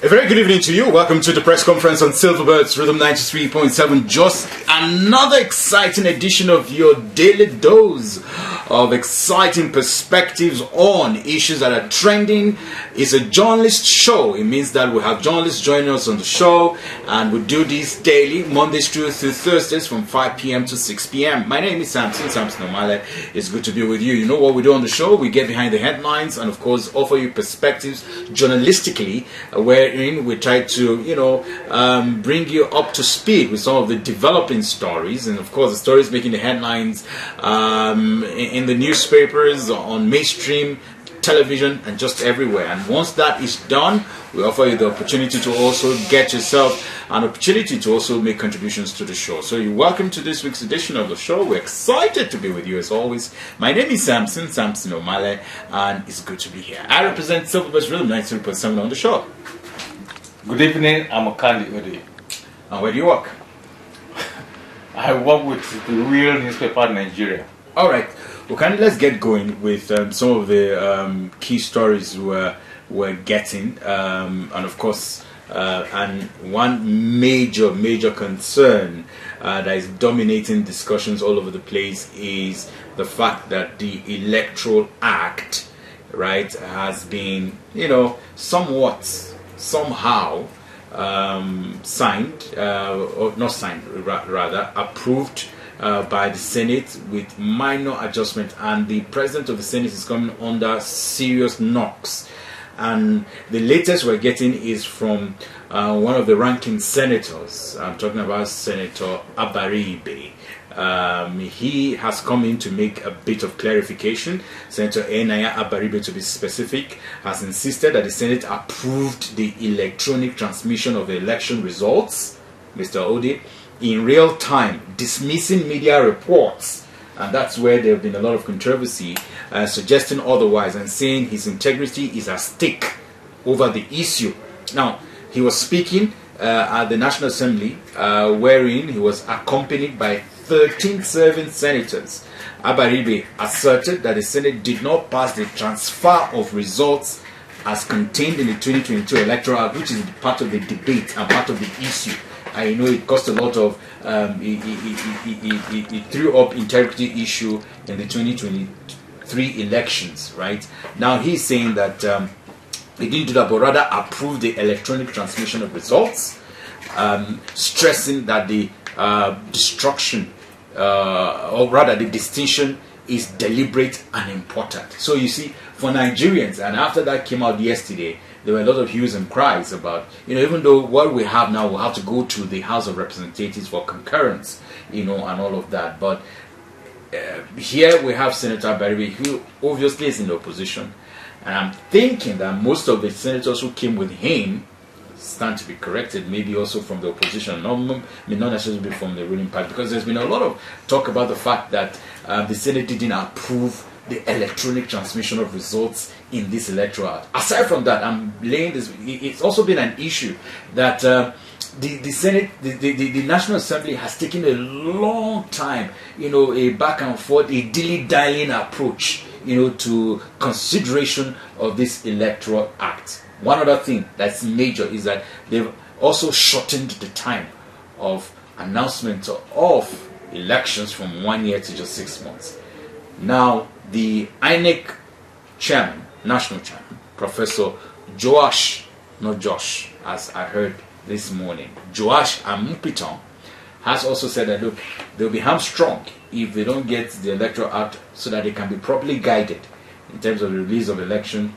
A very good evening to you. Welcome to the press conference on Silverbird's Rhythm 93.7. Just another exciting edition of your daily dose of exciting perspectives on issues that are trending. It's a journalist show. It means that we have journalists joining us on the show, and we do this daily, Mondays through Thursdays from 5 p.m. to 6 p.m. My name is Samson Omale. It's good to be with you. You know what we do on the show? We get behind the headlines and, of course, offer you perspectives journalistically, wherein we try to, bring you up to speed with some of the developing stories, and of course the stories making the headlines in the newspapers, on mainstream television, and just everywhere. And once that is done, we offer you the opportunity to also get yourself an opportunity to also make contributions to the show. So you're welcome to this week's edition of the show. We're excited to be with you as always. My name is Samson Omale, and it's good to be here. I represent Silverbird's Rhythm 93.7 on the show. Good evening, I'm Okandi Ode. And where do you work? I work with the real newspaper in Nigeria. Alright, Okandi, let's get going with some of the key stories we're getting. And of course, and one major concern that is dominating discussions all over the place is the fact that the Electoral Act, right, has been, somehow signed, or not signed, rather approved by the Senate with minor adjustment, and the President of the Senate is coming under serious knocks. And the latest we're getting is from one of the ranking senators. I'm talking about Senator Abaribe. He has come in to make a bit of clarification. Senator Enaya Abaribe, to be specific, has insisted that the Senate approved the electronic transmission of the election results, Mr. Ode, in real time, dismissing media reports. And that's where there have been a lot of controversy, suggesting otherwise, and saying his integrity is at stake over the issue. Now, he was speaking at the National Assembly, wherein he was accompanied by 13 serving senators. Abaribe asserted that the Senate did not pass the transfer of results as contained in the 2022 Electoral Act, which is part of the debate and part of the issue. I know it caused a lot of, it threw up integrity issue in the 2023 elections, right? Now he's saying that he didn't do that, but rather approved the electronic transmission of results, stressing that the destruction, or rather the distinction, is deliberate and important. So you see, for Nigerians, and after that came out yesterday, there were a lot of hues and cries about, even though what we have now will have to go to the House of Representatives for concurrence, and all of that. But here we have Senator Abaribe, who obviously is in the opposition. And I'm thinking that most of the senators who came with him stand to be corrected, maybe also from the opposition, may not necessarily be from the ruling party, because there's been a lot of talk about the fact that the Senate didn't approve the electronic transmission of results in this electoral act. Aside from that, I'm laying this. It's also been an issue that the Senate, the National Assembly has taken a long time, a back and forth, a dilly-dallying approach, to consideration of this electoral act. One other thing that's major is that they've also shortened the time of announcement of elections from 1 year to just 6 months. Now, the INEC chairman, national chairman, Professor Joash, not Josh, as I heard this morning, Joash Amupiton, has also said that, look, they'll be hamstrung if they don't get the electoral act so that they can be properly guided in terms of the release of election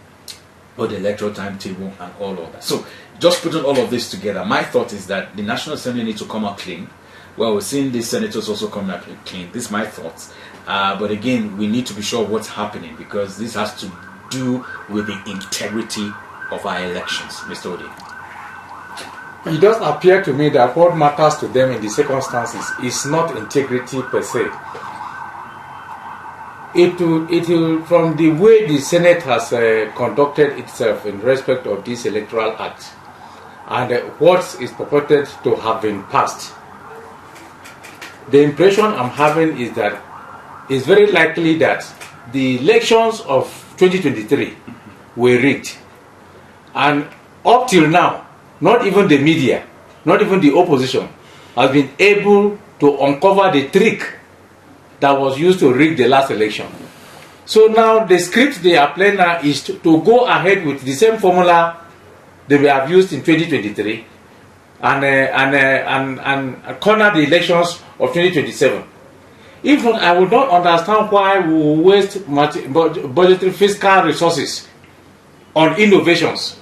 or the electoral timetable and all of that. So, just putting all of this together, my thought is that the National Assembly needs to come out clean. Well, we're seeing the senators also coming out clean. This is my thoughts. But again, we need to be sure of what's happening, because this has to do with the integrity of our elections. Mr. Ode. It does appear to me that what matters to them in the circumstances is not integrity per se. It will, from the way the Senate has conducted itself in respect of this Electoral Act and what is purported to have been passed, the impression I'm having is that it's very likely that the elections of 2023 were rigged. And up till now, not even the media, not even the opposition, has been able to uncover the trick that was used to rig the last election. So now the script they are playing now is to go ahead with the same formula they have used in 2023 and corner the elections of 2027. If not, I would not understand why we will waste budgetary fiscal resources on innovations,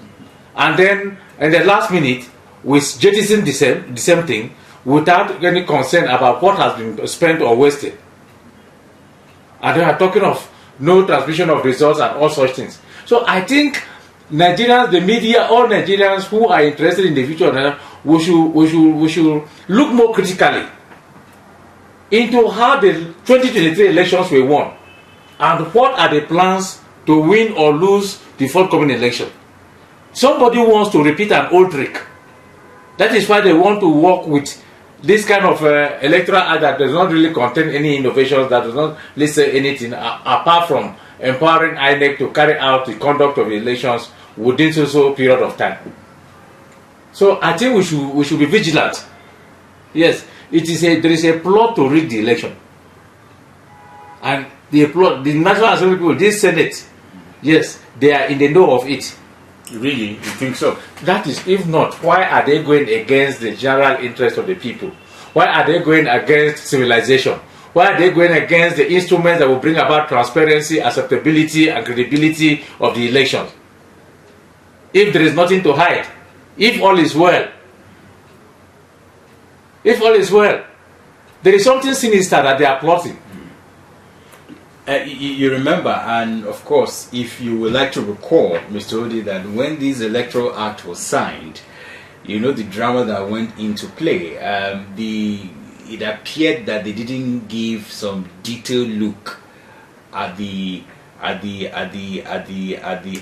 and then in the last minute we jettison the same thing without any concern about what has been spent or wasted. And they are talking of no transmission of results and all such things. So I think Nigerians, the media, all Nigerians who are interested in the future, we should look more critically into how the 2023 elections were won and what are the plans to win or lose the forthcoming election. Somebody wants to repeat an old trick. That is why they want to work with this kind of electoral act that does not really contain any innovations, that does not really say anything apart from empowering INEC to carry out the conduct of the elections within so period of time. So I think we should be vigilant. Yes, there is a plot to rig the election, and the National Assembly people, this Senate, yes, they are in the know of it. Really? You think so? That is, if not, why are they going against the general interest of the people? Why are they going against civilization? Why are they going against the instruments that will bring about transparency, acceptability, and credibility of the elections? If there is nothing to hide, if all is well, there is something sinister that they are plotting. You remember, and of course, if you would like to recall, Mr. Odi, that when this Electoral Act was signed, you know the drama that went into play. It appeared that they didn't give some detailed look at the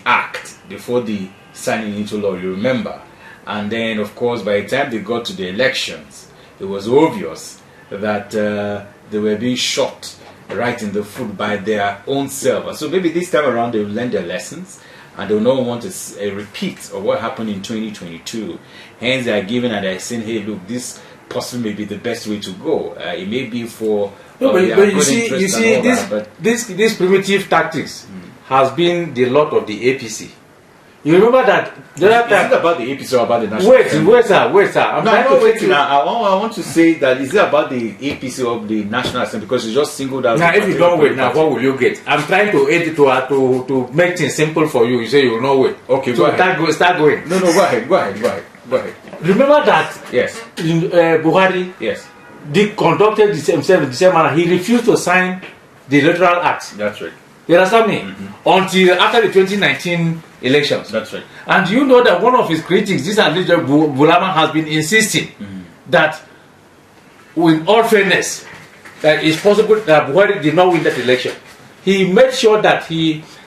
act before the signing into law. You remember, and then of course, by the time they got to the elections, it was obvious that they were being shot right in the foot by their own self. So maybe this time around they will learn their lessons and they will not want a repeat of what happened in 2022. Hence they are giving and they are saying, hey, look, this possibly may be the best way to go. It may be for but you see this primitive tactics has been the lot of the APC. You remember that the other time, is it about the APC or about the National Wait, sir. I want to say that is it about the APC or the National Assembly, because you just singled out. Now, if you don't wait, now what will you get? I'm trying to edit to make things simple for you. You say you will not wait. Okay, so go ahead. Start going. No, go ahead. Remember that? Yes. In Buhari, yes, they conducted himself in the same manner. He refused to sign the Electoral Act. That's right. You understand me? Until after the 2019 elections. That's right. And you know that one of his critics, this Alija Bulama, has been insisting that, with all fairness, that it's possible that Buhari did not win that election. He made sure that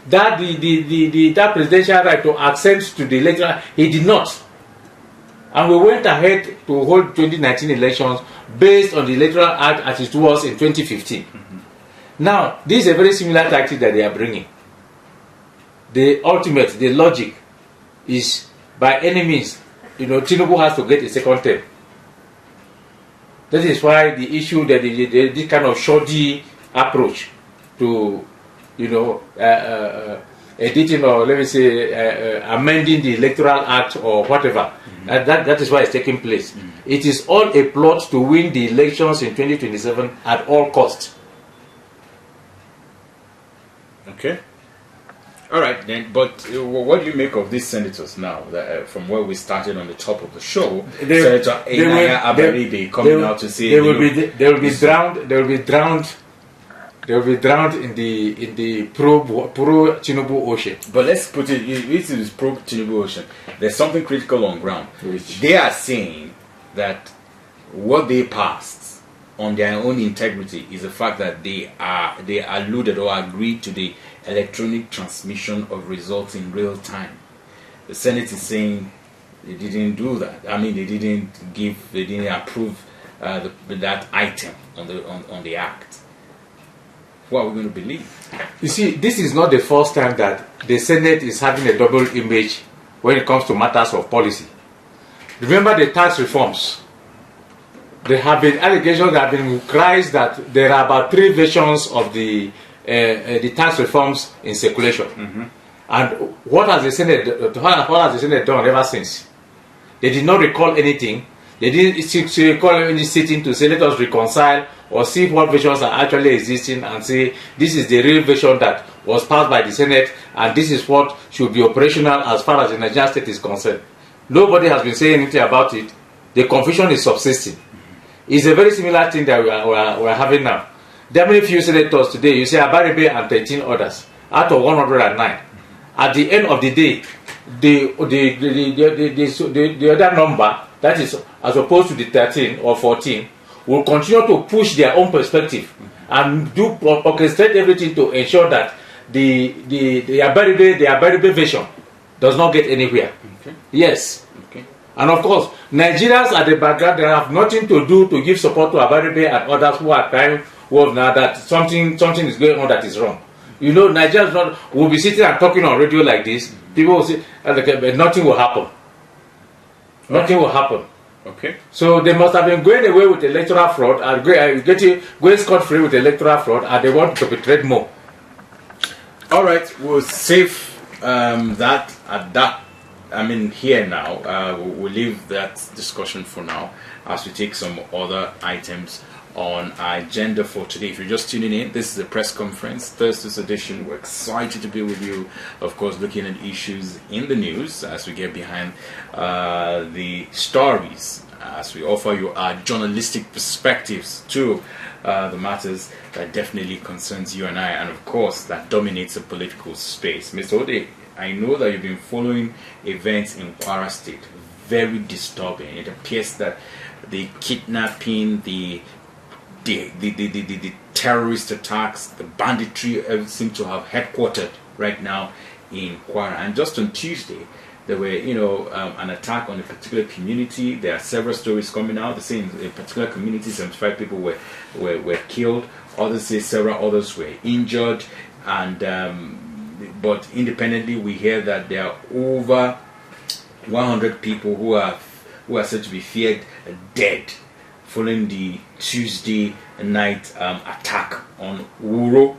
that presidential right to access to the election, he did not. And we went ahead to hold 2019 elections based on the Electoral Act as it was in 2015. Now, this is a very similar tactic that they are bringing. The logic is, by any means, Tinubu has to get a second term. That is why the issue that this kind of shoddy approach to, editing or let me say amending the Electoral Act or whatever, that is why it's taking place. It is all a plot to win the elections in 2027 at all costs. Okay. All right then. But what do you make of these senators now? From where we started on the top of the show, Senator Enaya Abaribe coming out to say they will be drowned in the pro Tinubu ocean. But let's put it. This is pro Tinubu ocean. There's something critical on ground. They are saying that what they passed on their own integrity is the fact that they alluded or agreed to the electronic transmission of results in real time. The Senate is saying they didn't do that. I mean, they didn't approve that item on the act. What are we going to believe? You see, this is not the first time that the Senate is having a double image when it comes to matters of policy. remember the tax reforms. There have been allegations, there have been cries that there are about 3 versions of the tax reforms in circulation. And what has the Senate done ever since? They did not recall anything. They didn't recall any sitting to say, let us reconcile or see what versions are actually existing and say, this is the real version that was passed by the Senate and this is what should be operational as far as the Nigerian state is concerned. Nobody has been saying anything about it. The confusion is subsisting. It's a very similar thing that we are having now. There are many few senators today, you say Abaribe and 13 others out of 109. At the end of the day, the other number, that is as opposed to the 13 or 14, will continue to push their own perspective and orchestrate everything to ensure that the Abaribe version does not get anywhere. Okay. Yes. Okay. And of course, Nigerians at the background, they have nothing to do to give support to Abaribe and others who are crying wolf now that something is going on that is wrong. You know, Nigerians will be sitting and talking on radio like this. People will say, but nothing will happen. Nothing will happen. Okay. So they must have been going away with electoral fraud and going scot-free with electoral fraud, and they want to perpetrate more. All right, we'll save that at that. I mean, here now. We'll leave that discussion for now as we take some other items on our agenda for today. If you're just tuning in, this is the press conference, Thursday's edition. We're excited to be with you, of course, looking at issues in the news as we get behind the stories, as we offer you our journalistic perspectives to the matters that definitely concerns you and I, and of course that dominates the political space. Mr. Ode, I know that you've been following events in Kwara State. Very disturbing. It appears that the kidnapping, the terrorist attacks, the banditry seem to have headquartered right now in Kwara. And just on Tuesday, there were, an attack on a particular community. There are several stories coming out. They say in a particular community, 75 people were killed. Others say several others were injured. And but independently, we hear that there are over 100 people who are said to be feared dead following the Tuesday night attack on Wuro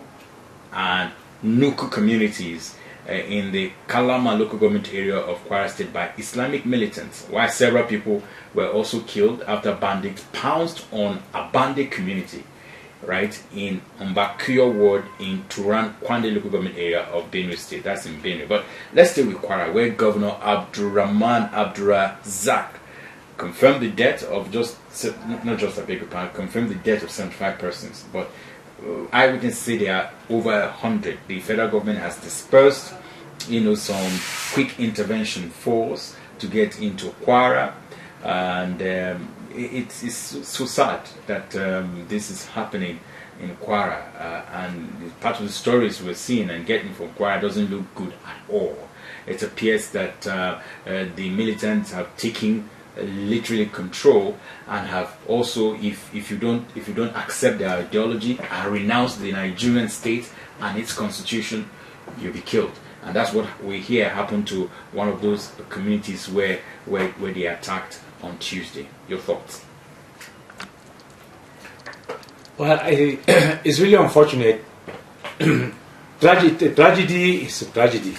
and Nuku communities in the Kalama local government area of Kwara State by Islamic militants, while several people were also killed after bandits pounced on a bandit community, right, in Mbakuyo ward in Turan Kwande local government area of Benue State. That's in Benue. But let's stay with Kwara, where Governor Abdurrahman Abdurazak confirmed the death of confirmed the death of 75 persons, but eyewitnesses say there are over 100. The federal government has dispersed, some quick intervention force to get into Kwara, and it's so sad that this is happening in Kwara, and part of the stories we're seeing and getting from Kwara doesn't look good at all. It appears that the militants have taken literally control and have also, if you don't accept their ideology and renounce the Nigerian state and its constitution, you'll be killed. And that's what we hear happened to one of those communities where they attacked on Tuesday. Your thoughts? Well, it's really unfortunate. Tragedy is a tragedy.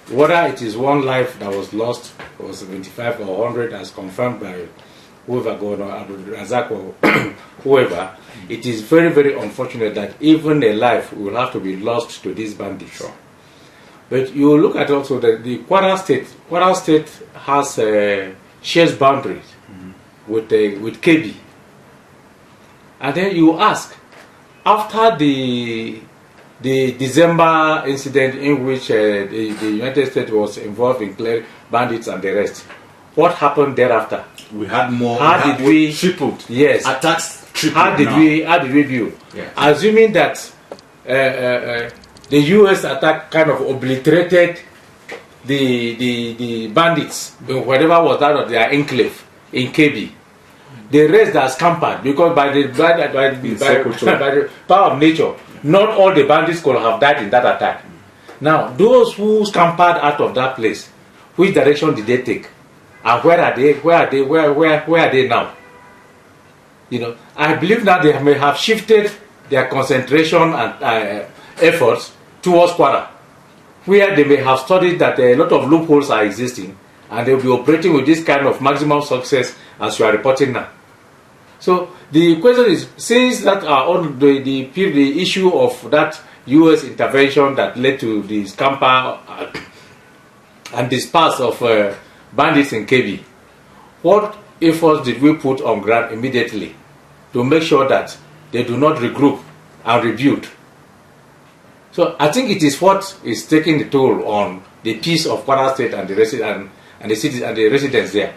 Whether it is one life that was lost, or 75 or 100, as confirmed by whoever, Governor Abdulrazak or whoever, it is very, very unfortunate that even a life will have to be lost to these bandits. Sure. But you look at also that the Kwara State has shares boundaries with KB. And then you ask, after the December incident in which the United States was involved in clearing bandits and the rest, what happened thereafter? We had more. How did we tripled? Yes. Attacks tripled. How did we view? Yes. Assuming that the U.S. attack kind of obliterated the bandits, whatever was out of their enclave in KB. The rest are scampered because by the power of nature, not all the bandits could have died in that attack. Now, those who scampered out of that place, which direction did they take? And where are they? Where are they now? You know, I believe that they may have shifted their concentration and efforts towards Kwara, where they may have studied that a lot of loopholes are existing, and they'll be operating with this kind of maximum success as you are reporting now. So the question is, since that on the issue of that U.S. intervention that led to the scamper and disperse of bandits in KB, what efforts did we put on ground immediately to make sure that they do not regroup and rebuild? So I think it is what is taking the toll on the peace of Kwara State and the residents there.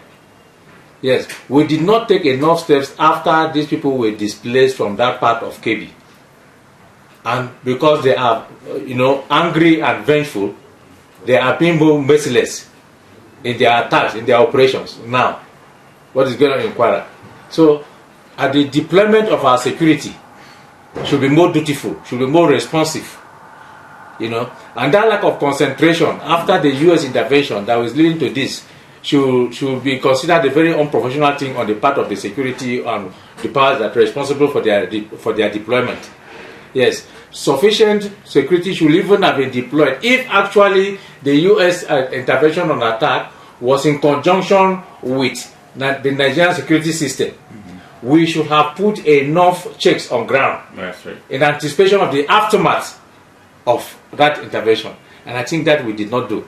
Yes, we did not take enough steps after these people were displaced from that part of KB, and because they are, angry and vengeful, they are being more merciless in their attacks, in their operations. Now, what is going on in Kwara? So, at the deployment of our security should be more dutiful, should be more responsive. And that lack of concentration after the U.S. intervention that was leading to this should be considered a very unprofessional thing on the part of the security and the powers that are responsible for their deployment. Yes, sufficient security should even have been deployed if actually the U.S. intervention on attack was in conjunction with the Nigerian security system. Mm-hmm. We should have put enough checks on ground. That's right. In anticipation of the aftermath of that intervention, and I think that we did not do.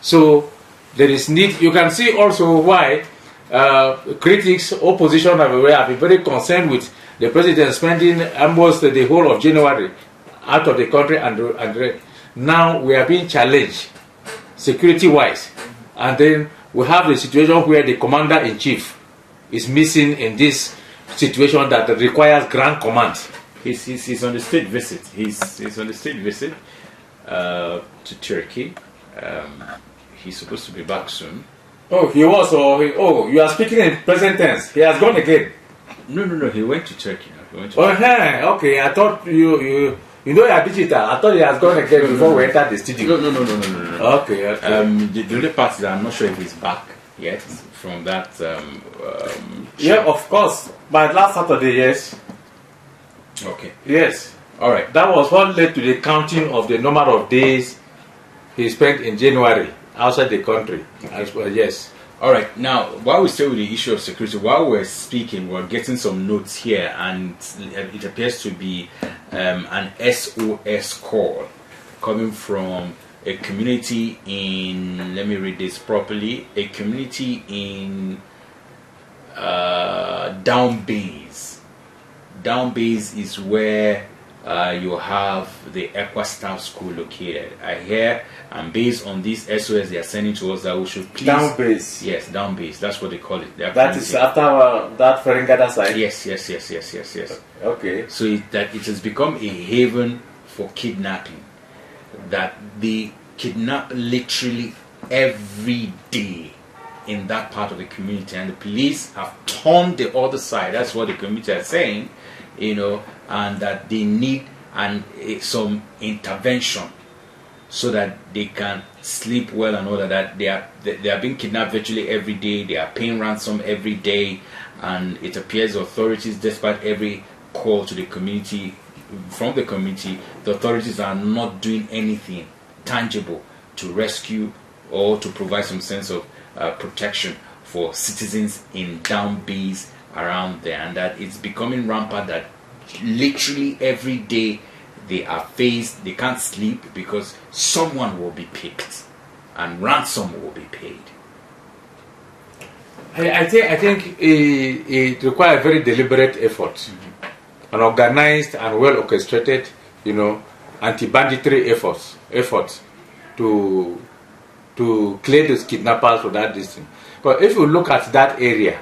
So there is need. You can see also why critics, opposition have been very concerned with the president spending almost the whole of January out of the country, and now we are being challenged security-wise, and then we have the situation where the commander-in-chief is missing in this situation that requires grand command. He's on the state visit. He's on the state visit to Turkey. He's supposed to be back soon. Oh, he was. Oh, you are speaking in present tense. He has gone again. No. He went to Turkey. Okay. I thought you are digital. I thought he has gone again before we entered the studio. No. Okay. The other part is I'm not sure if he's back yet from that. Yeah, of course. By last Saturday, yes. Okay. Yes. All right. That was what led to the counting of the number of days he spent in January outside the country. As well, yes. All right. Now, while we stay with the issue of security, while we're speaking, we're getting some notes here, and it appears to be an SOS call coming from a community in, let me read this properly, a community in Down Base. Down Base is where you have the Equa Staff School located. I hear, and based on this SOS they are sending to us, that we should please... Down Base? Yes, Down Base. That's what they call it. That is after that Ferengada side? Yes. Okay. So it has become a haven for kidnapping. That they kidnap literally every day in that part of the community, and the police have turned the other side. That's what the community are saying, and that they need some intervention so that they can sleep well and all of that. They are being kidnapped virtually every day. They are paying ransom every day, and it appears authorities, despite every call to the community from the community, the authorities are not doing anything tangible to rescue or to provide some sense of protection for citizens in Down Base around there, and that it's becoming rampant that literally every day they are faced, they can't sleep because someone will be picked and ransom will be paid. I think it requires very deliberate effort, an organized and well orchestrated, anti-banditry efforts to clear those kidnappers for that distance. But if you look at that area,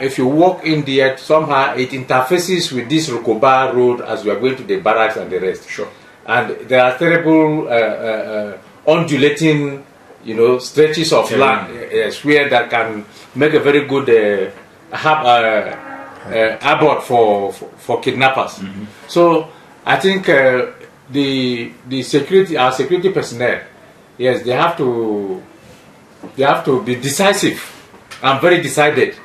if you walk in there, somehow it interfaces with this Rukoba road as you are going to the barracks and the rest. Sure. And there are terrible undulating, stretches of land where that can make a very good abort for kidnappers. Mm-hmm. So I think our security personnel, yes, they have to They have to be decisive and very decided.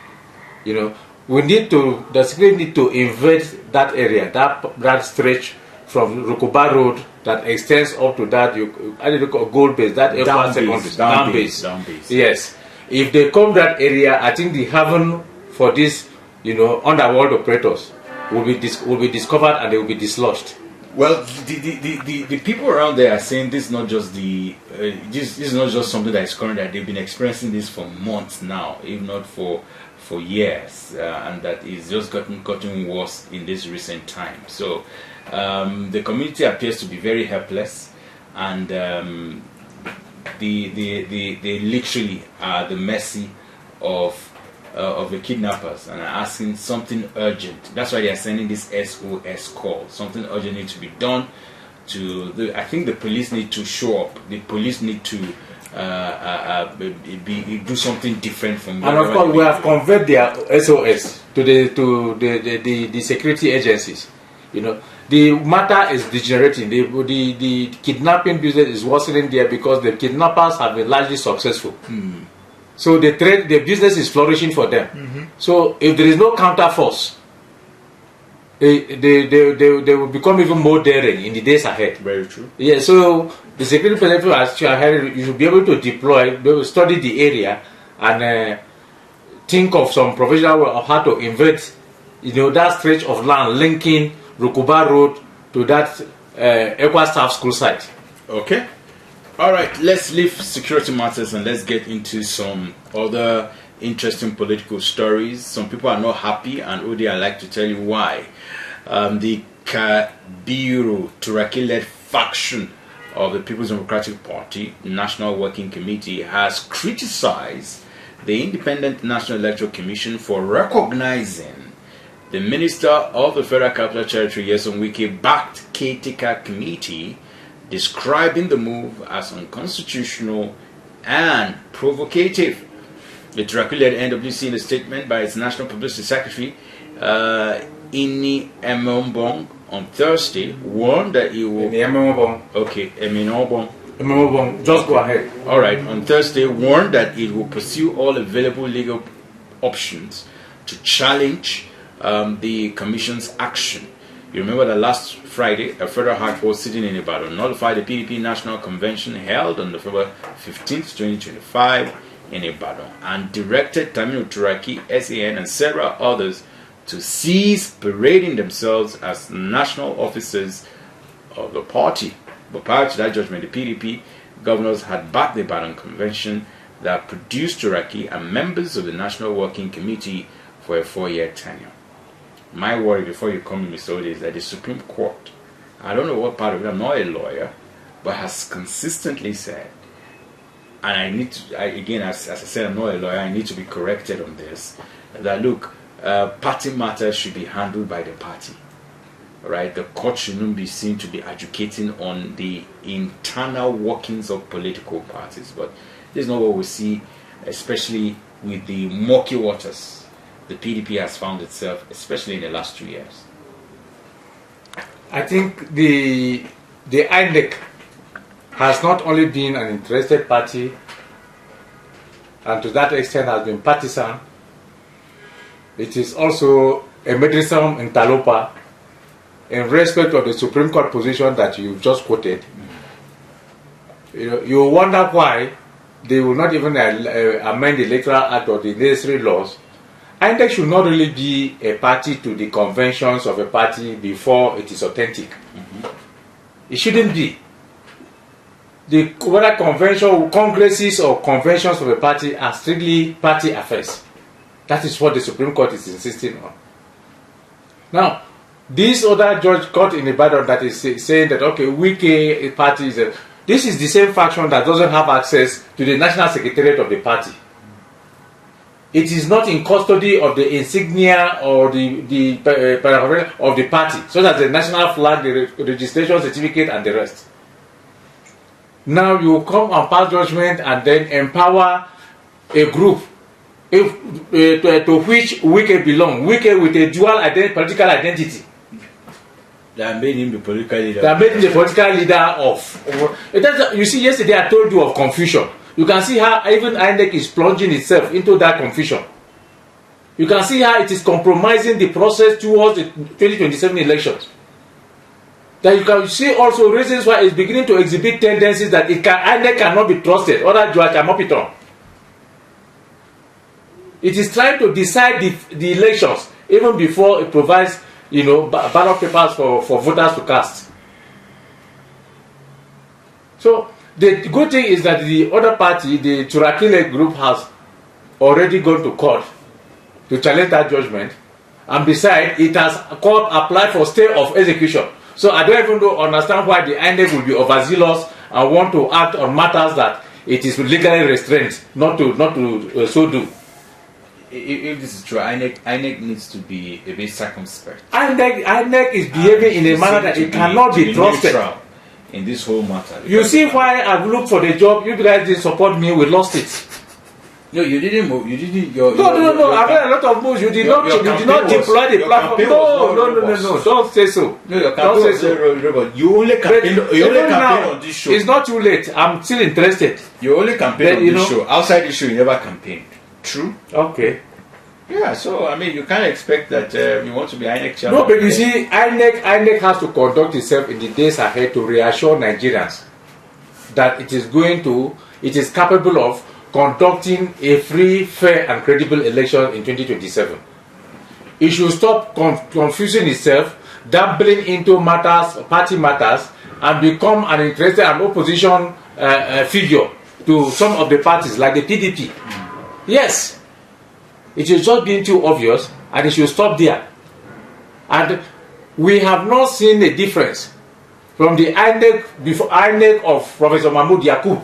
You know, the security need to invade that area, that stretch from Rukuba Road that extends up to that gold base, that down base. Yes. If they come that area, I think the haven for this, underworld operators will be discovered and they will be dislodged. Well, the people around there are saying this is not just this is not just something that is current, that they've been experiencing this for months now, if not for years, and that is just gotten worse in this recent time. So the community appears to be very helpless, and they literally are the mercy of the kidnappers and are asking something urgent. That's why they are sending this SOS call. Something urgent needs to be done. I think the police need to show up. The police need to do something different from. And of course, we have conveyed their SOS to the security agencies. The matter is degenerating. The kidnapping business is worsening there because the kidnappers have been largely successful. So the business is flourishing for them. So if there is no counter force, they will become even more daring in the days ahead. Very true. Yeah. So the security personnel, as you should be able to deploy, they will study the area and think of some provisional way of how to invade, that stretch of land linking Rukuba Road to that Equa Staff School site. Okay. All right, let's leave security matters and let's get into some other interesting political stories. Some people are not happy, and Odi, I'd like to tell you why. The Kabiru Turaki-led faction of the People's Democratic Party National Working Committee has criticized the Independent National Electoral Commission for recognizing the Minister of the Federal Capital Territory, Nyesom Wike-backed caretaker committee, describing the move as unconstitutional and provocative. The Turaki-led NWC, in a statement by its National Publicity Secretary, Ini Emombong, on Thursday, warned that it will... Okay, Eminombong. Just go ahead. All right, on Thursday, warned that it will pursue all available legal options to challenge the Commission's action. You remember that last Friday, a federal high court sitting in Ibadan notified the PDP National Convention held on November 15th, 2025 in Ibadan and directed Tamil Turaki, SAN, and several others to cease parading themselves as national officers of the party. But prior to that judgment, the PDP governors had backed the Ibadan Convention that produced Turaki and members of the National Working Committee for a 4-year tenure. My worry before you come in, Mr. Ode, is that the Supreme Court, I don't know what part of it, I'm not a lawyer, but has consistently said, and I need to, again, as I said, I'm not a lawyer, I need to be corrected on this, that look, party matters should be handled by the party. Right? The court shouldn't be seen to be educating on the internal workings of political parties. But this is not what we see, especially with the murky waters the PDP has found itself, especially in the last 2 years. I think the INEC has not only been an interested party, and to that extent has been partisan, it is also a meddlesome interloper in respect of the Supreme Court position that you just quoted. You wonder why they will not even amend the Electoral Act or the necessary laws. INEC should not really be a party to the conventions of a party before it is authentic. It shouldn't be. Whether convention, congresses or conventions of a party are strictly party affairs. That is what the Supreme Court is insisting on. Now, this other judge court in Ibadan that is saying that, okay, Wike party is this is the same faction that doesn't have access to the national secretariat of the party. It is not in custody of the insignia or the paraphernalia of the party, such as the national flag, the registration certificate, and the rest. Now you come and pass judgment and then empower a group to which Wike belongs. Wike with a dual political identity. That made him the political leader. That made him the political leader of. You see, yesterday I told you of confusion. You can see how even INEC is plunging itself into that confusion. You can see how it is compromising the process towards the 2027 elections. That you can see also reasons why it's beginning to exhibit tendencies that INEC cannot be trusted, or that Joa cannot be done. It is trying to decide the elections even before it provides, ballot papers for voters to cast. So the good thing is that the other party, the Turakile group, has already gone to court to challenge that judgment, and besides, it has applied for stay of execution. So I don't even understand why the INEC will be overzealous and want to act on matters that it is legally restrained not to so do. If this is true, INEC needs to be a bit circumspect. INEC is behaving in a manner that it cannot be trusted. In this whole matter. You see why I've looked for the job. You guys didn't support me. We lost it. No, you didn't move. You didn't. No. I've made a lot of moves. You did not deploy the platform. No. Don't say so. No, your campaign was robust. You only campaign on this show. It's not too late. I'm still interested. You only campaign on this show. Outside the show, you never campaigned. True. Okay. Yeah. So I mean, you can't expect that you want to be INEC chairman. No, but you see, INEC has to conduct itself in the days ahead to reassure Nigerians that it is capable of conducting a free, fair, and credible election in 2027. It should stop confusing itself, dabbling into party matters, and become an interested and opposition figure to some of the parties, like the PDP. Yes, it is just being too obvious, and it should stop there. And we have not seen a difference from the INEC of Professor Mahmoud Yakub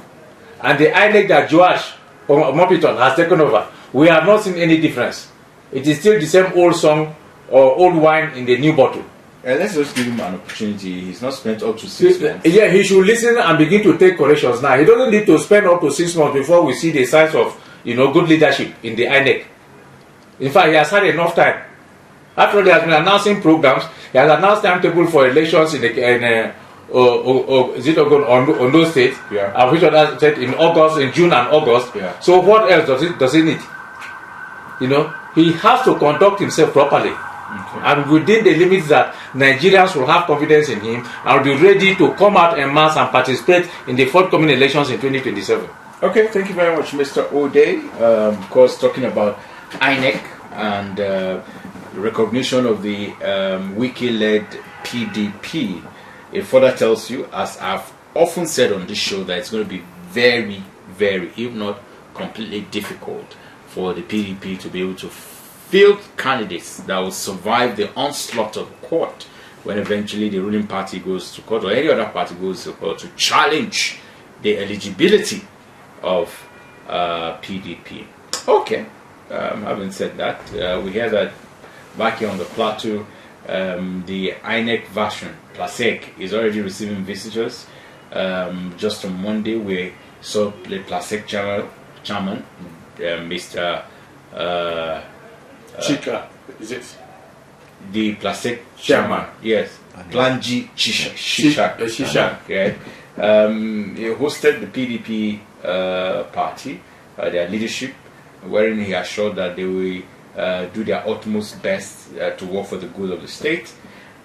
and the INEC that Joash Mopiton has taken over. We have not seen any difference. It is still the same old song or old wine in the new bottle. Let's just give him an opportunity. He's not spent up to 6 months. Yeah, he should listen and begin to take corrections now. He doesn't need to spend up to 6 months before we see the signs of good leadership in the INEC. In fact, he has had enough time. After all, he has been announcing programs. He has announced timetable for elections in Ondo State, which was said in June and August. Yeah. So what else does he need? He has to conduct himself properly, and within the limits that Nigerians will have confidence in him and will be ready to come out en masse and participate in the forthcoming elections in 2027. Okay, thank you very much, Mr. O'Day. Of course, talking about INEC and recognition of the Wiki-led PDP. It further tells you, as I've often said on this show, that it's going to be very, very, if not completely difficult for the PDP to be able to field candidates that will survive the onslaught of court when eventually the ruling party goes to court or any other party goes to court to challenge the eligibility of PDP. Okay, having said that, we hear that back here on the plateau, the INEC version, PLATEAU, is already receiving visitors. Just on Monday, we saw the PLATEAU chairman, Mr. Chika, is it? The PLATEAU chairman, yes, Planji Shishak. Right? He hosted the PDP party, their leadership, wherein he assured that they will do their utmost best to work for the good of the state,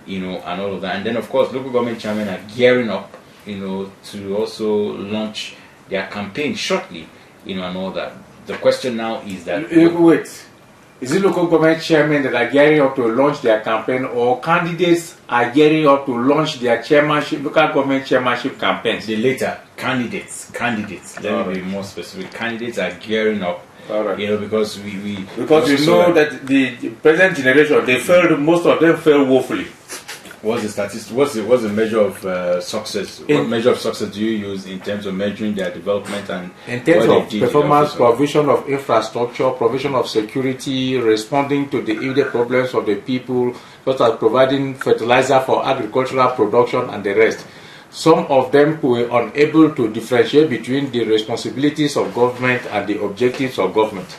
and all of that. And then, of course, local government chairmen are gearing up, to also launch their campaign shortly, and all that. The question now is that... Wait. Is it local government chairmen that are gearing up to launch their campaign, or candidates are gearing up to launch their local government chairmanship campaigns? The later, candidates. Let me be more specific. Candidates are gearing up. Right. Because because that the present generation, most of them fail woefully. What's the statistic? What's the measure of success? What measure of success do you use in terms of measuring their development and in terms of performance, provision of infrastructure, provision of security, responding to the immediate problems of the people, such as providing fertilizer for agricultural production and the rest? Some of them were unable to differentiate between the responsibilities of government and the objectives of government.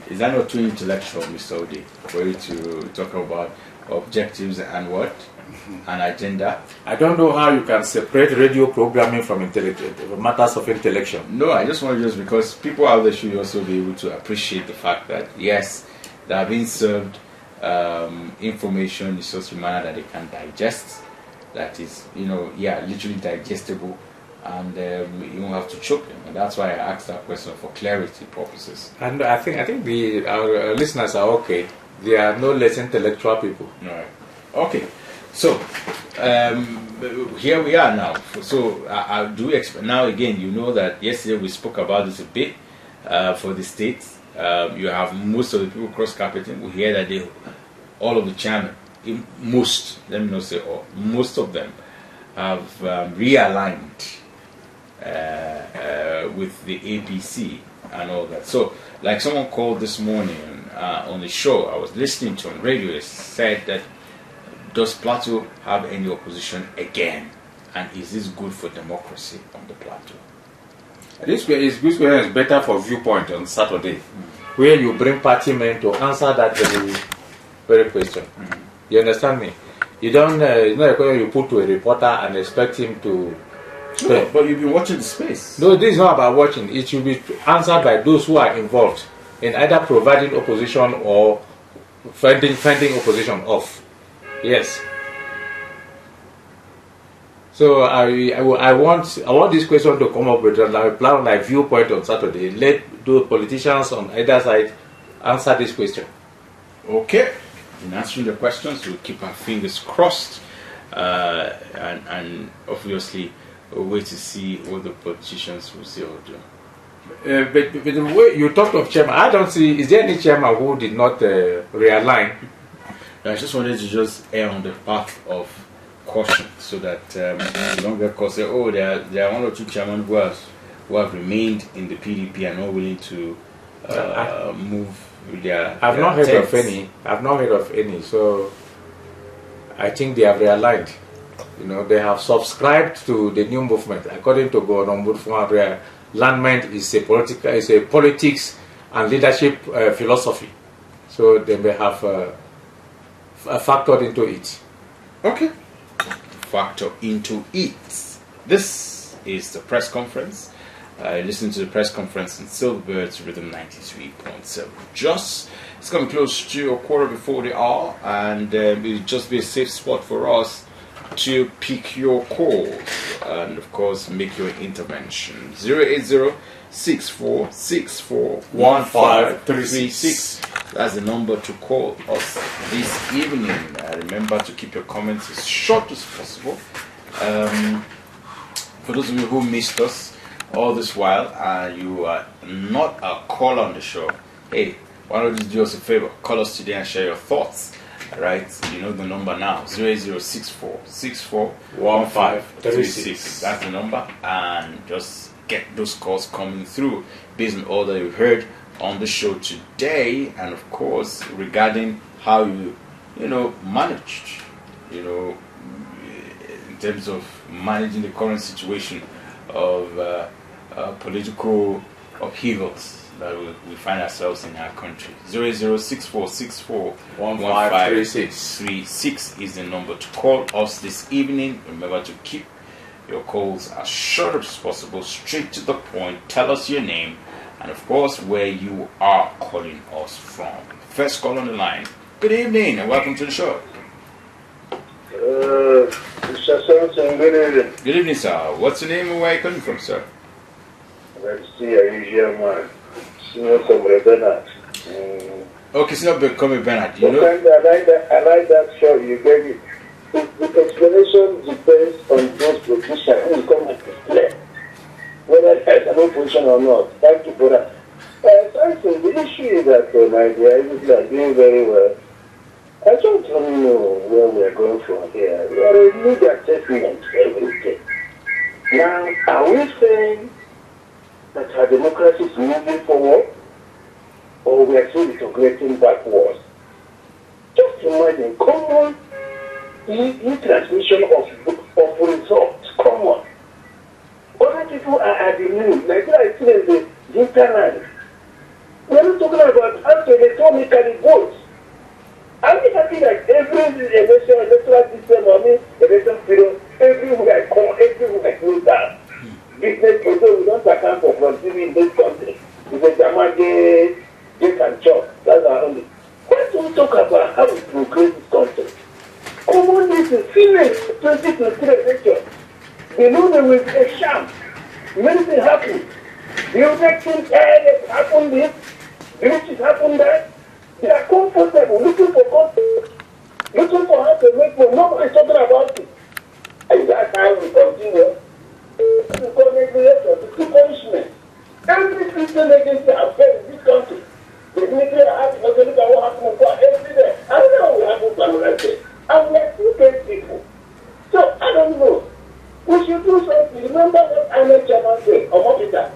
Is that not too intellectual, Mr. Odi, for you to talk about objectives and what? an agenda. I don't know how you can separate radio programming from matters of intellection. No, I just want to because people out there should also be able to appreciate the fact that yes, they are being served information in such a manner that they can digest. That is, literally digestible, and you won't have to choke them. And that's why I asked that question for clarity purposes. And I think our listeners are okay. They are no less intellectual people. All right. Okay. So here we are now. So I do expect now again. You know that yesterday we spoke about this a bit for the states. You have most of the people cross-carpeting. We hear that all of the chairmen, most, let me not say all, most of them have realigned with the APC and all that. So, like someone called this morning on the show I was listening to on radio, said that does PLATEAU have any opposition again? And is this good for democracy on the PLATEAU? This question is better for Viewpoint on Saturday, where you bring party men to answer that very question. You understand me? You don't, it's not a question you put to a reporter and expect him to... No, but you've been watching the space. No, this is not about watching. It should be answered by those who are involved in either providing opposition or fending opposition off. Yes. So I want this question to come up with a plan like Viewpoint on Saturday. Let those politicians on either side answer this question. Okay. In answering the questions, we'll keep our fingers crossed, and obviously we'll wait to see what the politicians will say or do. But the way you talked of chairman, I don't see. Is there any chairman who did not realign? I just wanted to err on the path of caution, so that you don't get caught say, oh, there are one or two chairmen who have remained in the PDP and not willing to move. I've not heard of any. I've not heard of any. So I think they have realigned. They have subscribed to the new movement. According to Gordon Woodford, alignment is a politics and leadership philosophy. So they may have factored into it. Okay. Factor into it. This is the press conference. Listen to the press conference in Silverbird's Rhythm 93.7. It's coming close to a quarter before the hour, and it'll just be a safe spot for us to pick your calls and, of course, make your intervention. 080-6464-1536. That's the number to call us this evening. Remember to keep your comments as short as possible. For those of you who missed us all this while, you are not a caller on the show, hey, why don't you do us a favor? Call us today and share your thoughts. Alright, you know the number now, 080-64-64-1536. That's the number, and just get those calls coming through based on all that you've heard on the show today, and of course regarding how you managed, in terms of managing the current situation of political upheavals that we find ourselves in our country. 080-64-64-1536 is the number to call us this evening. Remember to keep your calls as short as possible, straight to the point. Tell us your name and, of course, where you are calling us from. First call on the line. Good evening and welcome to the show. Mr. Samson, good evening. Good evening, sir. What's your name and where are you calling from, sir? Let's see, I usually man. Senior Comrade Bernard. Okay, Senior Comrade Bernard. I like that show you gave it. The explanation depends on those politicians who come and explain whether there's an opposition or not. Thank you for that. Samson, the issue is that Nigeria is doing very well. I don't really know where we're going from here. We are a need assessment every day. Now, are we saying that our democracy is moving forward, or we are still retrograding backwards? Just imagine common transmission of results, common. Other people are at the news, like I see in the hinterland. We are not talking about how to electronically vote. I'm just happy that every electoral system, election period, everywhere goes down. Business people, we don't account for productivity in this country. It's a Jamade, they can chop. That's our only. When we talk about how we progress this country, common this is serious 2023 election. They know there will be a sham. Many things happen. The election happened this, the riches happened that. They are comfortable, looking for comfort, looking for how to make money. Nobody's talking about it. And that's how we continue. Because the two punishment. Every Christian agency has failed in this country. The military has to look at what happened every day. I don't know what happened to another day. And we are still paying people. So I don't know. We should do something. Remember what Ahmed Chairman said, or Mobita.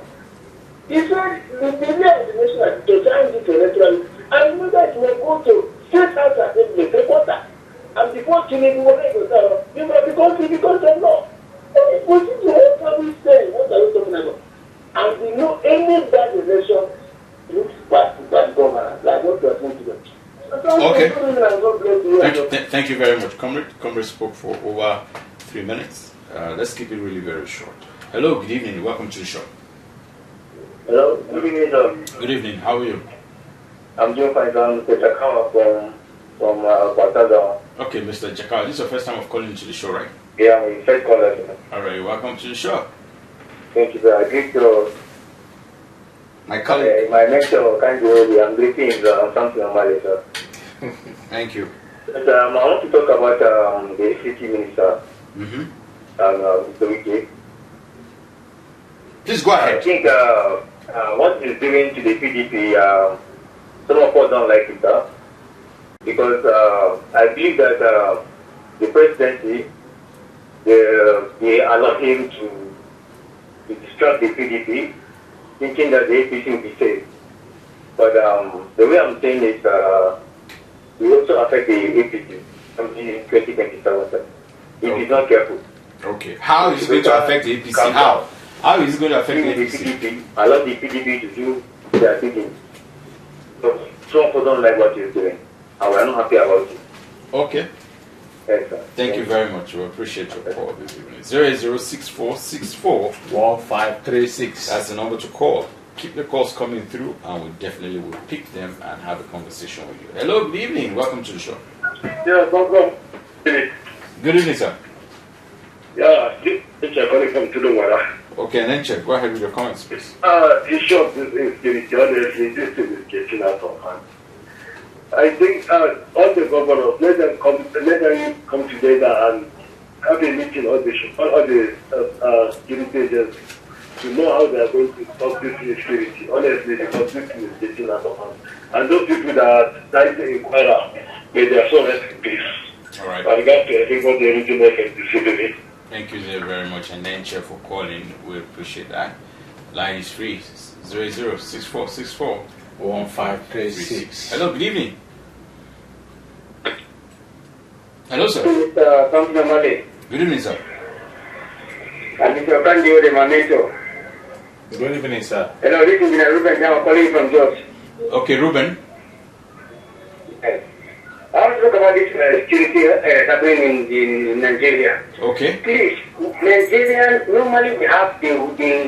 He said the media of the nation has to try and do electoral. And remember it will go to State House Assembly, reporter. And before killing the woman, you must be going to the country law. What are we saying? What are we talking about? And we know any bad relation looks back to bad governance, like what we are going to do. Okay. Thank you very much. Comrade spoke for over 3 minutes. Let's keep it really very short. Hello, good evening. Welcome to the show. Hello, good evening, sir. Good evening. How are you? I'm doing fine. I'm Mr. Jakama from PLATEAU. Okay, Mr. Jakar, this is your first time of calling to the show, right? Yeah, I'm a first caller. All right, welcome to the show. Thank you, sir. I greet my colleague. my mentor, I'm greeting something on Mali, sir. Thank you. But, I want to talk about the ACT minister. Mr. Wiki. Please go ahead. I think what he's doing to the PDP, some of us don't like it, because I believe that the presidency, they allow him to distract the PDP, thinking that the APC will be safe. But the way I'm saying is, we also affect the APC in 2027. If he's not careful. Okay. How is it going to affect the APC? How? How is it going to affect the APC? I love the PDP to do their thinking. So some people don't like what he's doing, and we're not happy about it. Okay. Yes, sir. Thank you very much. We appreciate your call this evening. 08064641536. That's the number to call. Keep the calls coming through, and we definitely will pick them and have a conversation with you. Hello, good evening. Welcome to the show. Yeah, welcome. Good evening, sir. Yeah, it's calling from Tulumara. Okay, and then check. Go ahead with your comments, please. In short, this is honestly, this is getting out of hand. I think all the governors, let them come together and have a meeting, all the security agents, to know how they are going to stop this insecurity. Honestly, because this is getting out of hand. And those people that are trying to inquire, may their soul rest in peace. All right. I got to everybody original can disability. Thank you very much, and then check for calling. We appreciate that. Line is free. 0064641536. Hello, good evening. Hello, sir. Good evening, sir. And Mr. Candio de Maneto. Good evening, sir. Hello, this is Ruben. I'm calling from George. Okay, Ruben. Yes. I want to talk about this security happening in Nigeria. Okay. Please, Nigerians normally we have the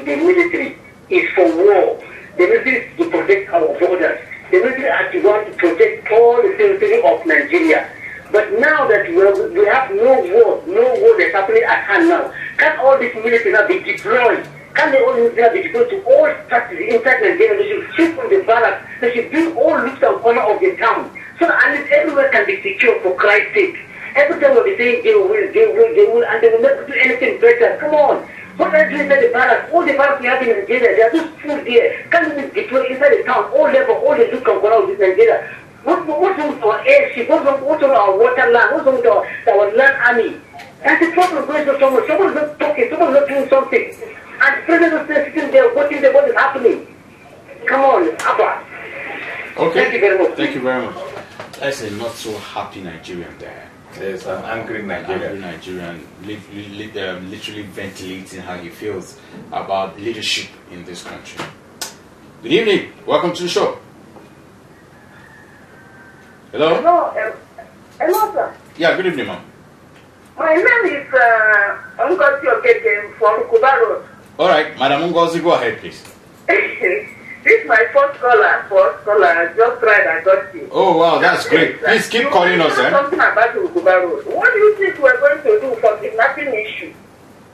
military is for war. The military is to protect our borders. The military has to want to protect all the territory of Nigeria. But now that we have no war that's happening at hand now, can all this military now be deployed? Can they all military be deployed to all strategies inside Nigeria? They should shift from the barracks. They should build all looks and corner of the town. So that at least everywhere can be secure for Christ's sake. Every time we'll be saying they will, and they will not do anything better. Come on. What are you inside the barracks? All the barracks we have in Nigeria, they are just full there. Can we deploy inside the town, all level, all the look and corner of Nigeria? What's wrong with our airship? What's wrong with our water land? What's wrong with our land army? That's the problem going to someone. Someone's not talking, someone's not doing something. And the president is sitting there watching what is happening. Come on, Abba. Okay. Thank you very much. Thank you very much. That's a not so happy Nigerian there. There's an angry Nigerian. Literally ventilating how he feels about leadership in this country. Good evening. Welcome to the show. Hello? Hello. Hello, sir. Yeah, good evening, ma'am. My name is Ngozi Okeke from Kuba Road. All right, Madam Ngozi, go ahead, please. This is my first caller. I just tried and got you. Oh, wow, that's great. Please keep calling us, eh? Something about Kuba Road. What do you think we're going to do for kidnapping issue?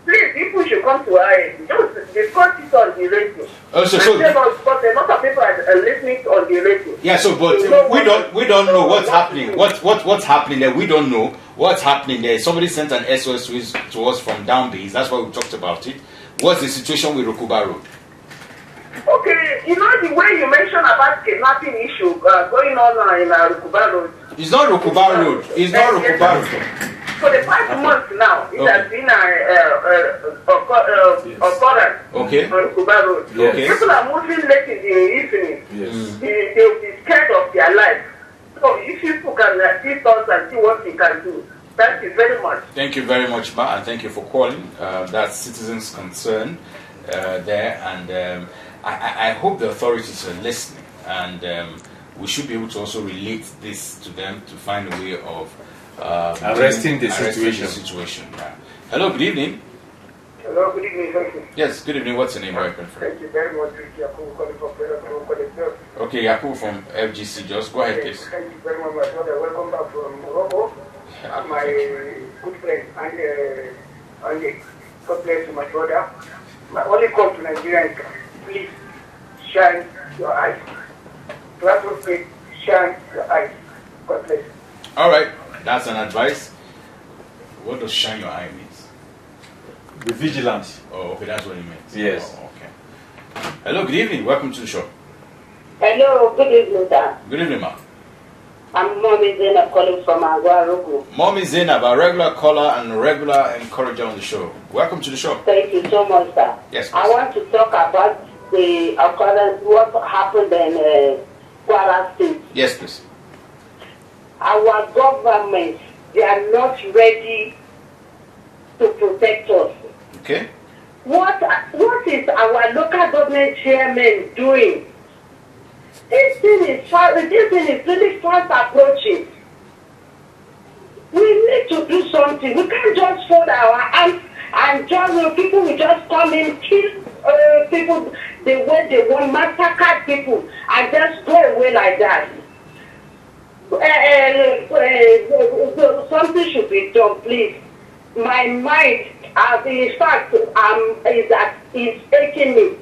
Please, people should come to our end. Just discuss it on the radio. Oh, so, because a lot of people are listening on the radio. yeah, so but we don't know what's happening. What's happening there? We don't know what's happening there. Somebody sent an SOS to us from down base. That's why we talked about it. What's the situation with Rokuba Road? Okay, you know the way you mentioned about kidnapping issue going on in Rokuba Road. It's not Rokuba Road. It's not Rokuba Road. For the past month now, it has been occurrence on Kuba Road. Yes. People are moving late in the evening. Yes. They'll be scared of their life. So if people can assist us and see what we can do, thank you very much. Thank you very much, Ma, and thank you for calling. That's citizens' concern there, and I hope the authorities are listening, and we should be able to also relate this to them to find a way of arresting the situation. Yeah. Hello, good evening. Hello, good evening. Thank you. Yes, good evening. What's your name? Where are you from? Thank you very much, Yakubu, calling from PLATEAU. Okay, Yakubu from FGC. Just go ahead, please. Thank you very much, my brother. Welcome back from Morocco. My good friend, and God bless you, my brother. My only call to Nigeria is please shine your eyes. Please shine your eyes. God bless you. All right, that's an advice. What does shine your eye mean? Be vigilant. Oh, okay, that's what it means. Yes. Oh, okay. Hello, good evening. Welcome to the show. Hello, good evening, sir. Good evening, ma. I'm Mommy Zainab calling from Agwarugu. Mommy Zainab, a regular caller and regular encourager on the show. Welcome to the show. Thank you so much, sir. Yes, please. I want to talk about the occurrence, what happened in Kwara State. Yes, please. Our government, they are not ready to protect us. Okay. What is our local government chairman doing? This thing is really fast approaching. We need to do something. We can't just fold our hands and just people will just come in, kill people the way they want, massacre people, and just go away like that. Something should be done, please. My mind, in fact, is aching me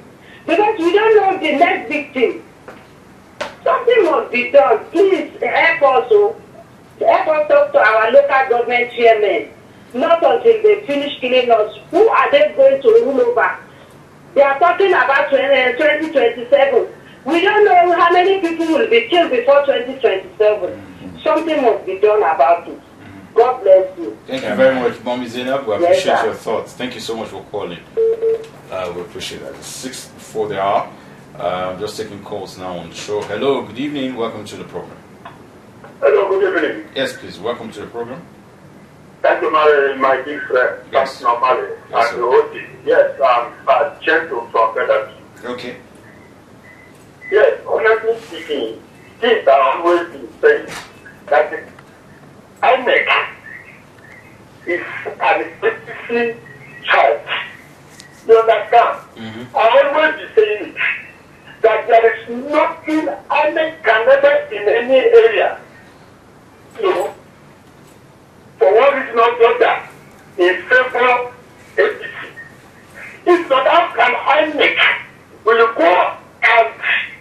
because we don't know the next victim. Something must be done. Please help us. Help us talk to our local government chairman. Not until they finish killing us. Who are they going to rule over? They are talking about 2027. We don't know how many people will be killed before 2027. Something must be done about it. God bless you. Thank you very much, Mommy Zainab. We appreciate your thoughts. Thank you so much for calling. We appreciate that. It's 6:04 the hour. Just taking calls now on the show. Hello, good evening. Welcome to the program. Hello, good evening. Yes, please. Welcome to the program. Thank you, my dear friend. Yes. Normally. Yes, Yes, I'm gentle from Belarus. Okay. Yes, honestly speaking, things are always been saying that INEC is an specific child. You understand? I always be saying it, that there is nothing INEC can never in any area. You know, for one reason or the other, in favor of APC. If not, how can INEC will go and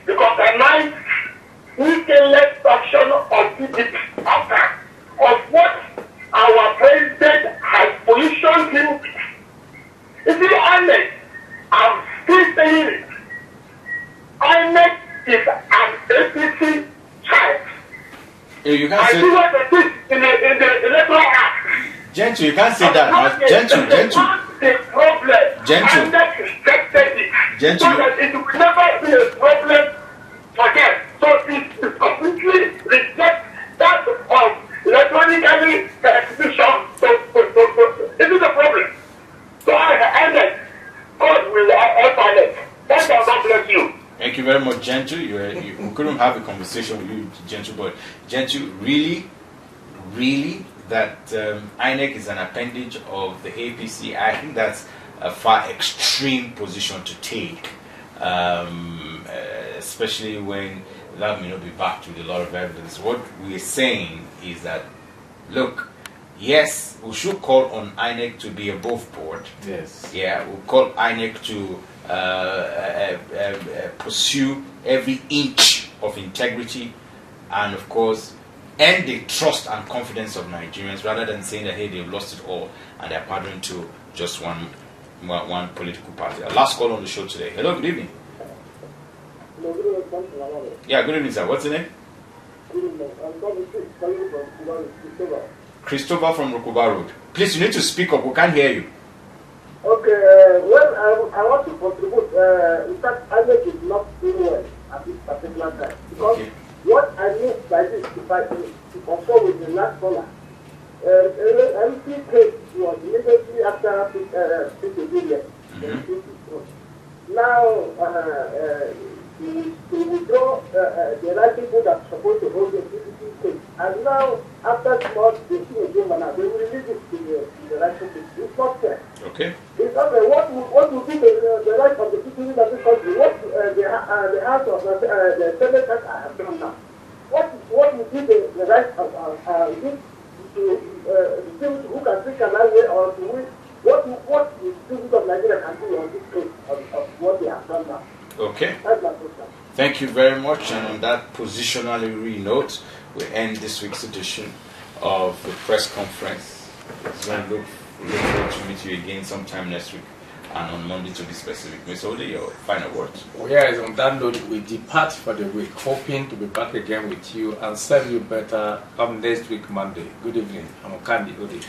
recognize weekend-led action on PDP after of what our president has positioned him with? If you INEC, I'm still saying it. INEC is an APC child. You can't I say see what it is in the electoral act. gentle. You can't say that now. Gentle. The problem. Gentle. INEC rejected it. Gentle. So that it will never be a problem again. So it completely rejects that of electronically execution. This is the problem. So INEC, God will help INEC. Thank you. God bless you. Thank you very much, Gentle. We couldn't have a conversation with you, Gentle, but Gentle, really, really that INEC is an appendage of the APC, I think that's a far extreme position to take, especially when that may not be backed with a lot of evidence. What we're saying is that, look, yes, we should call on INEC to be above board. Yes. Yeah, we'll call INEC to pursue every inch of integrity and, of course, earn the trust and confidence of Nigerians rather than saying that, hey, they've lost it all and they're pandering to just one political party. Our last call on the show today. Hello, good evening. Yeah, good evening, sir. What's the name? Christopher from Rukuba Road. Please, you need to speak up. We can't hear you. Okay, well, I want to contribute. In fact, INEC is not doing well at this particular time. Because what I mean by this, if I to confirm with the last caller, MC case was immediately after Peter Williams. Now, to withdraw the right people that are supposed to hold the PPP case. And now, after small, they see again, they will release it to the right people. It's not fair. Okay. It's not fair. What will be the right of the people in this country? What the House of the Senate have done now? What will be the right of the people who can speak another way or to win? What the citizens of Nigeria can do on this case of what they have done now? Okay. That's my question. Thank you very much. And on that positionally note, we end this week's edition of the press conference. We're going to look forward to meet you again sometime next week and on Monday to be specific. Ms. Ode, your final words. Yes, on that note, we depart for the week, hoping to be back again with you and serve you better come next week, Monday. Good evening. I'm Okandi Ode.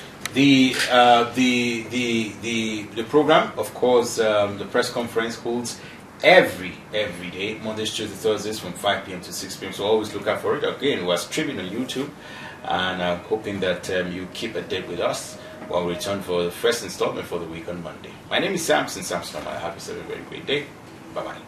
The program, of course, the press conference holds every day, Mondays, Tuesdays, Thursdays from 5 p.m. to 6 p.m. So always look out for it. Again, we're streaming on YouTube, and I'm hoping that you keep a date with us while we return for the first installment for the week on Monday. My name is Samson. I have yourself a very great day. Bye-bye.